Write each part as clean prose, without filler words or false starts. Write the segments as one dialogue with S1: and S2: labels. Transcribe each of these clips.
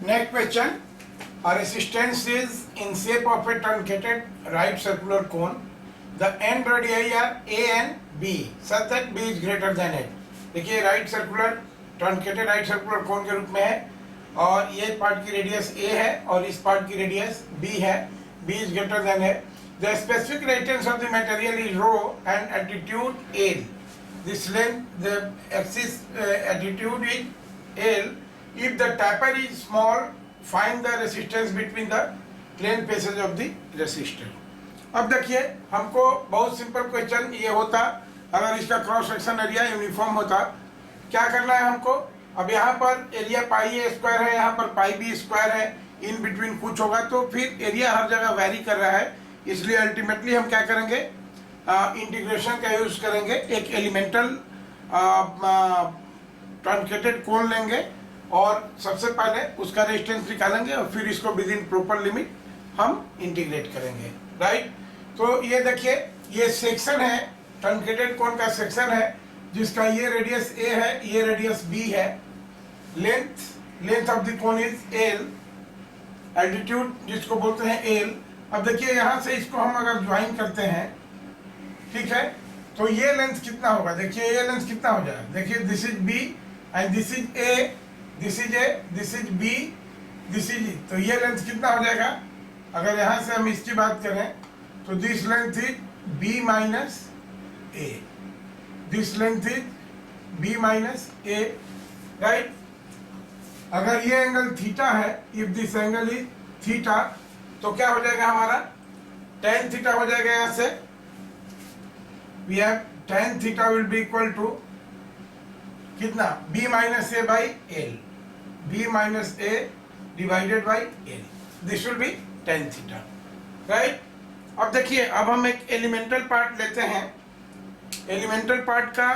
S1: Next question. A resistance is in shape of a truncated right circular cone. The end radii are A and B such that B is greater than it. देखिए right circular truncated right circular cone के रूप में है और ये part की radius A है और इस पार्ट की रेडियस B है. B is greater than है. The specific reactance of the material is rho and altitude L. This length, the axis altitude is L. If the taper is small, find the resistance between the plane faces of the resistor. अब देखिए हमको बहुत simple question ये होता अगर इसका cross section area uniform होता. क्या करना है हमको. अब यहाँ पर एरिया पाई ए स्क्वायर है, यहाँ पर पाई बी स्क्वायर है, इन बिटवीन कुछ होगा तो फिर एरिया हर जगह वेरी कर रहा है. इसलिए अल्टीमेटली हम क्या करेंगे, इंटीग्रेशन का यूज करेंगे. एक एलिमेंटल ट्रंकेटेड कोन लेंगे और सबसे पहले उसका रेजिस्टेंस निकालेंगे और फिर इसको विद इन प्रॉपर लिमिट हम इंटीग्रेट करेंगे. राइट. तो ये देखिए ये सेक्शन है, ट्रंकेटेड कोन का सेक्शन है जिसका ये रेडियस ए है, ये रेडियस बी है. Length of the cone is L. Altitude जिसको बोलते हैं एल. अब देखिए यहाँ से इसको हम अगर ज्वाइन करते हैं, ठीक है, तो ये लेंथ कितना होगा. देखिए ये लेंथ कितना हो जाएगा. देखिए this is B and this is A, this is A, this is B, this is E. तो ये लेंथ कितना हो जाएगा. अगर यहाँ से हम इसकी बात करें तो this length is b minus a, this length is b minus a. Right. अगर ये एंगल थीटा है, if this angle is theta, तो क्या हो जाएगा हमारा tan थीटा हो जाएगा. यहाँ से we have tan theta will be equal to कितना, b minus a by l, b minus a divided by l. This will be tan theta. Right. अब देखिए अब हम एक एलिमेंटल पार्ट लेते हैं. एलिमेंटल पार्ट का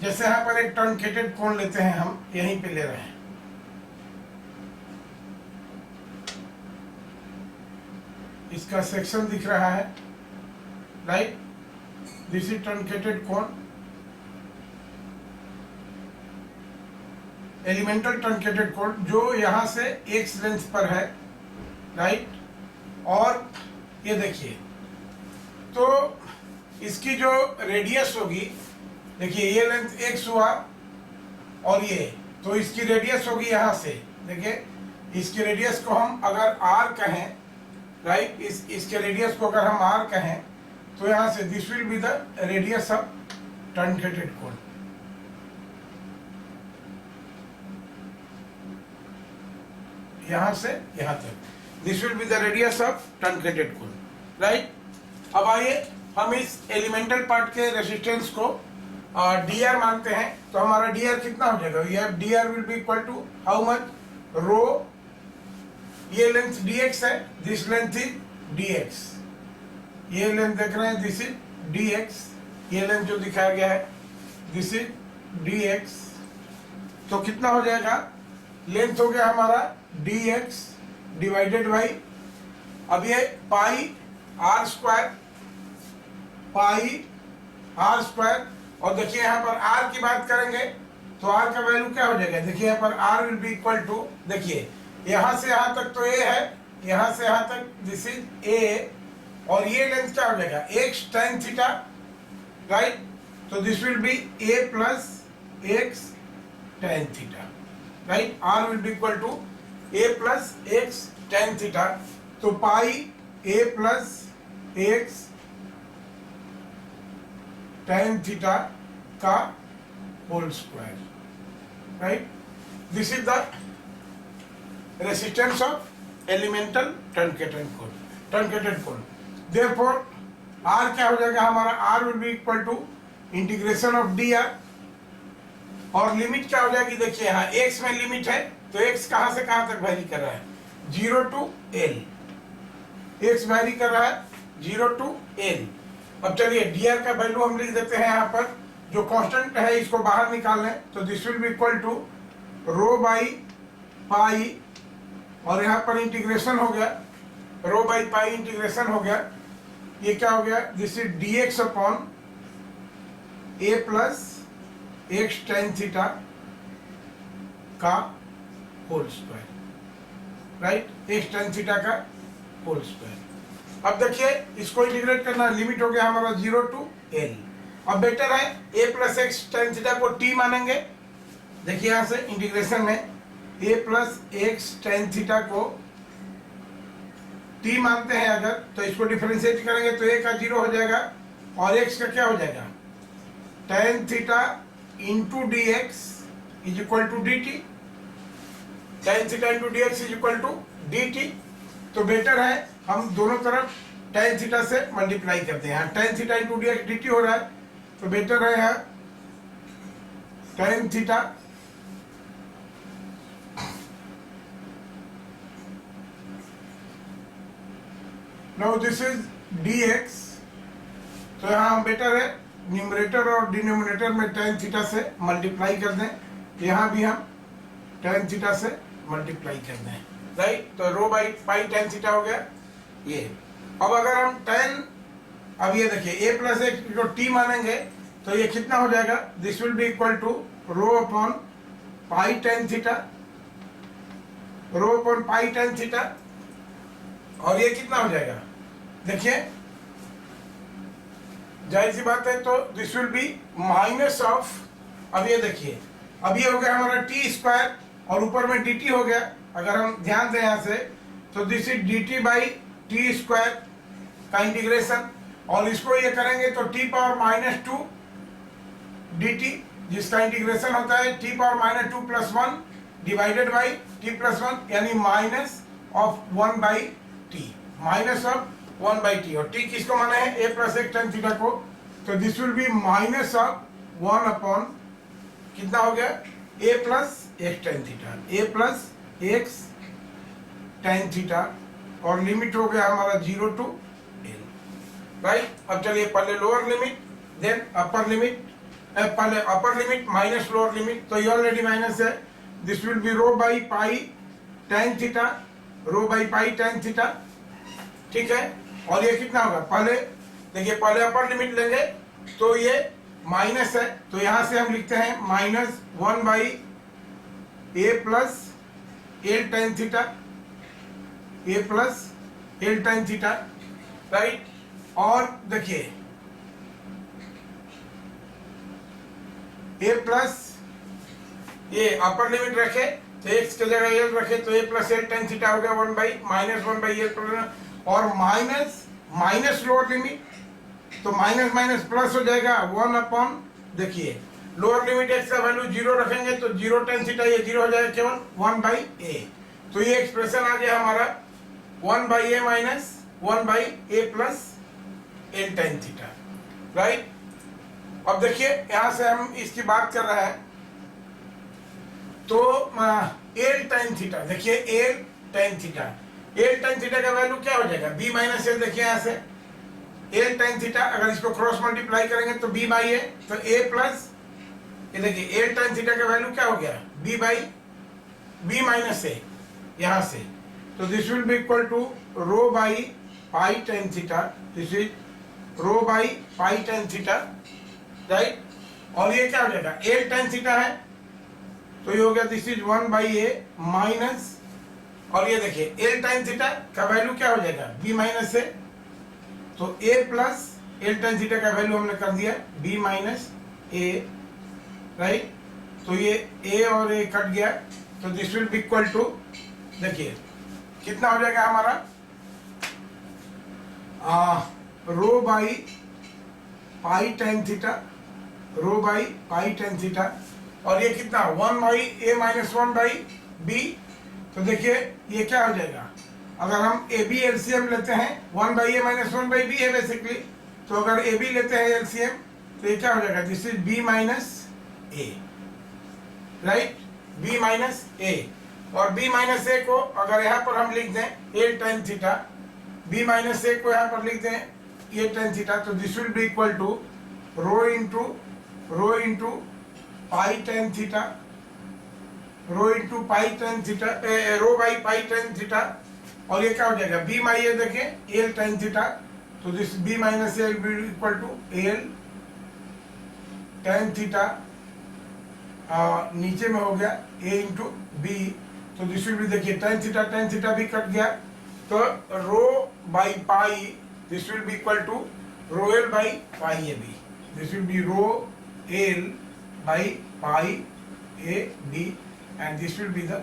S1: जैसे यहाँ पर एक ट्रंकेटेड कोन लेते हैं, हम यहीं पे ले रहे हैं. इसका सेक्शन दिख रहा है. Right. This is truncated cone, elemental truncated cone जो यहाँ से एक्स लेंथ पर है. राइट. और ये देखिए तो इसकी जो रेडियस होगी, देखिए ये लेंथ एक्स हुआ और ये, तो इसकी रेडियस होगी यहाँ से. देखिए इसकी रेडियस को हम अगर आर कहें, राइट, इसके रेडियस को अगर हम आर कहें तो यहाँ से this will be the radius of truncated cone. यहाँ से यहाँ तक this will be the radius of truncated cone. Right. अब आइए हम इस एलिमेंटल पार्ट के रेजिस्टेंस को डी आर मानते हैं. तो हमारा डी आर कितना हो जाएगा. ये d r will be equal to how much, rho. ये लेंथ डी एक्स है, this length is d x. ये लेंथ देख रहे हैं, दिस इज डी एक्स. ये लेंथ जो दिखाया गया है दिस इज डी एक्स. तो कितना हो जाएगा, लेंथ हो गया हमारा डी एक्स डिवाइडेड बाई, अब ये pi r square, pi r square. और देखिए यहाँ पर आर की बात करेंगे तो आर का वैल्यू क्या हो जाएगा. देखिए यहाँ पर r will be equal to, देखिए यहाँ से यहाँ तक तो ए है, यहाँ से यहाँ तक दिस इज ए, और ये लेंथ क्या हो जाएगा एक्स tan थीटा. राइट. तो this will be a plus x tan theta. Right. R will be equal to a plus x tan theta. तो pi a plus x tan theta का whole square. Right. This is the resistance of elemental truncated cone. Therefore r क्या हो जाएगा हमारा, r will be equal to integration of d r. और limit क्या हो जाएगी, देखिए यहाँ एक्स में लिमिट है तो एक्स कहाँ से कहाँ तक वैरी कर रहा है, 0 टू एल. एक्स वैरी कर रहा है 0 टू एल. अब चलिए डी आर का वैल्यू हम लिख देते हैं. यहाँ पर जो कांस्टेंट है इसको बाहर निकाल लें तो this will be equal to rho by pi, और यहाँ पर इंटीग्रेशन हो गया, रो बाई पाई इंटीग्रेशन हो गया. ये क्या हो गया, this is d x upon a plus x tan theta का whole square, right, x tan theta का होल स्क्वायर। अब देखिए इसको इंटीग्रेट करना, लिमिट हो गया हमारा 0 टू l। अब बेटर है a plus x tan theta को t मानेंगे। देखिए यहां से इंटीग्रेशन में a plus x tan theta को t मानते हैं अगर, तो इसको डिफरेंशिएट करेंगे तो a का 0 हो जाएगा और x का क्या हो जाएगा, tan theta into d x is equal to d t. Tan theta into d x is equal to d t. तो बेटर है हम दोनों तरफ टेन थीटा से मल्टीप्लाई करते हैं। Ten theta into d x D T हो रहा है, तो बेटर है यहाँ tan theta now this is d x. तो यहाँ हम बेटर है न्यूमरेटर और डिनोमिनेटर में टेन थीटा से मल्टीप्लाई कर दें, यहाँ भी हम टेन थीटा से मल्टीप्लाई कर दें, राइट। तो rho by pi tan theta हो गया ये। अब अगर हम टेन, अब ये देखिए a प्लस एक्स को t मानेंगे तो ये कितना हो जाएगा, this will be equal to rho upon pi tan theta, rho upon pi tan theta. और ये कितना हो जाएगा, देखिए जाहिर सी बात है, तो this will be minus of, अब ये देखिए अब ये हो गया हमारा टी स्क्वायर और ऊपर में डी टी हो गया। अगर हम ध्यान दें यहाँ से तो this is d t by t square का इंटीग्रेशन, और इसको ये करेंगे तो t power minus two d t, जिसका इंटीग्रेशन होता है t power minus two plus one divided by t plus one, यानी minus of one by t, minus of one by t. और टी किसको माना है, a plus x tan theta को, तो this will be minus of one upon कितना हो गया, ए प्लस एक्स टेन थीटा, ए प्लस एक्स टेन थीटा, और लिमिट हो गया हमारा 0 टू l, राइट। अब चलिए पहले lower limit then upper limit, पहले upper limit minus lower limit, तो ये ऑलरेडी माइनस है, this will be rho by pi tan theta, rho by pi tan theta, ठीक है। और ये कितना होगा, पहले देखिए पहले अपर लिमिट लेंगे तो ये माइनस है, तो यहां से हम लिखते हैं minus one by A plus L tan theta, A plus L tan theta, right. और देखिए ए प्लस ये अपर लिमिट रखे तो एक्स की जगह एल रखे तो ए प्लस एल टेन थीटा हो गया one by minus one by L plus, और माइनस माइनस लोअर लिमिट, तो माइनस माइनस प्लस हो जाएगा वन अपॉन, देखिए लोअर लिमिट एक्स का वैल्यू 0 रखेंगे तो 0 टेन थीटा ये 0 हो जाएगा केवल 1 बाई ए। तो ये एक्सप्रेशन आ गया हमारा 1 by a minus 1 by A plus L tan theta, right. अब देखिए यहां से हम इसकी बात कर रहे हैं तो एल टेन थीटा, देखिए l tan theta, L tan theta का वैल्यू क्या हो जाएगा, बी माइनस एल। देखिए यहां से एल टेन थीटा अगर इसको क्रॉस मल्टीप्लाई करेंगे तो बी बाई ए, तो ए प्लस ये देखिए एल टेन थीटा का वैल्यू क्या हो गया, b by b minus a यहां से, तो this will be equal to rho by pi tan theta, this is rho by pi tan theta, right. और ये क्या हो जाएगा, एल टेन थीटा है तो ये हो गया this is 1 by a minus, और ये देखिए एल टेन थीटा का वैल्यू क्या हो जाएगा, बी माइनस ए, तो ए प्लस एल टेन थीटा का वैल्यू हमने कर दिया बी माइनस ए, राइट। तो ये ए और ए कट गया, तो this will be equal to, देखिए कितना हो जाएगा हमारा, rho by pi tan theta, rho by pi tan theta, और ये कितना 1 by a minus 1 by b. तो देखिए ये क्या हो जाएगा, अगर हम ए बी एलसीएम लेते हैं 1 by a minus 1 by b है बेसिकली, तो अगर ए बी लेते हैं एलसीएम तो ये क्या हो जाएगा, this is b minus a, right, b minus a. और बी माइनस ए को अगर यहाँ पर हम लिख दें a tan theta, b minus a को यहाँ पर लिख दें ए टेन थीटा, तो this will be equal to rho into pi tan theta, rho into pi tan theta, rho by pi tan theta, और ये क्या हो जाएगा, बी माई ए देखें एल टेन थीटा, तो this b minus a will be equal to l tan theta, नीचे में हो गया ए इंटू बी तो दिस विल बी, देखिए tan थीटा भी कट गया, तो rho by pi this will be equal to rho l by pi a b, this will be rho l by pi a b, and this will be the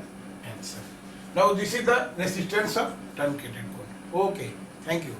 S1: answer. Now this is the resistance of truncated cone. Okay, thank you.